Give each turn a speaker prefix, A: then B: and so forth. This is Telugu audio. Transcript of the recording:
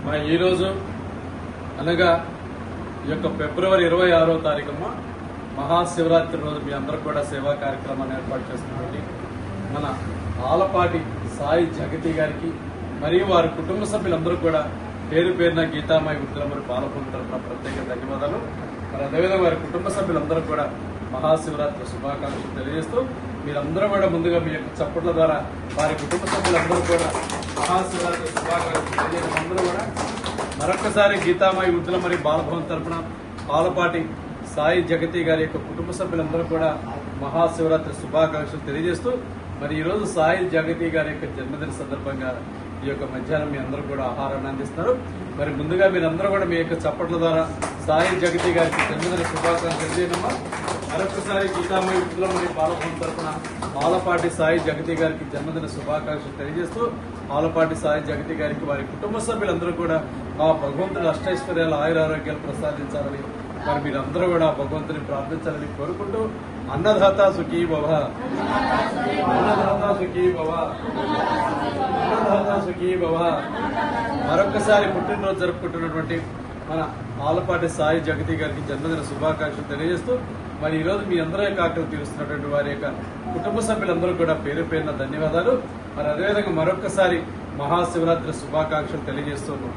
A: మన ఈరోజు అనగా ఈ యొక్క ఫిబ్రవరి 26వ తారీఖున మహాశివరాత్రి రోజు మీ అందరూ కూడా సేవా కార్యక్రమాన్ని ఏర్పాటు చేస్తున్నటువంటి మన ఆలపాటి సాయి జగతి గారికి మరియు వారి కుటుంబ సభ్యులందరూ కూడా పేరు పేరున గీతామాయి వృద్ధులమరి పాలకొండ తరఫున ప్రత్యేక ధన్యవాదాలు. మరి అదేవిధంగా వారి కుటుంబ సభ్యులందరూ కూడా మహాశివరాత్రి శుభాకాంక్షలు తెలియజేస్తూ మీరందరూ కూడా ముందుగా మీ యొక్క చప్పట్ల ద్వారా వారి కుటుంబ సభ్యులందరూ కూడా మహాశివరాత్రి శుభాకాంక్షలు తెలియజేయడం అందరూ కూడా మరొకసారి గీతామాయి వృద్ధులమరి బాలభవన్ తరఫున ఆలపాటి సాయి జగతి గారి యొక్క కుటుంబ సభ్యులందరూ కూడా మహాశివరాత్రి శుభాకాంక్షలు తెలియజేస్తూ మరి ఈ రోజు సాయి జగతి గారి యొక్క జన్మదిన సందర్భంగా ఈ యొక్క మధ్యాహ్నం మీ అందరూ కూడా ఆహారాన్ని అందిస్తున్నారు. మరి ముందుగా మీరందరూ కూడా మీ యొక్క చప్పట్ల ద్వారా సాయి జగతి గారికి జన్మదిన శుభాకాంక్షలు తెలియజేయడమ్మా. మరొకసారి గీతామయ వృద్ధులమరి బాలభవన్ తరఫున ఆలపాటి సాయి జగతి గారికి జన్మదిన శుభాకాంక్షలు తెలియజేస్తూ ఆలపాటి సాయి జగతి గారికి వారి కుటుంబ సభ్యులందరూ కూడా ఆ భగవంతుడి అష్టైశ్వర్యాలు ఆయురారోగ్యాలు ప్రసాదించాలని మరి మీరందరూ కూడా భగవంతుని ప్రార్థించాలని కోరుకుంటూ అన్నదాత సుఖీ భవ, అన్నదాత సుఖీ భవ, అన్నదాత సుఖీ భవ. మరొకసారి పుట్టినరోజు జరుపుకుంటున్నటువంటి మన ఆలపాటి సాయి జగతి గారికి జన్మదిన శుభాకాంక్షలు తెలియజేస్తూ మరి ఈ రోజు మీ అందరూ యొక్క ఆకలి తీరుస్తున్నటువంటి వారి యొక్క కుటుంబ సభ్యులందరూ కూడా పేరు పేరున ధన్యవాదాలు. మరి అదేవిధంగా మరొకసారి మహాశివరాత్రి శుభాకాంక్షలు తెలియజేస్తున్నాం.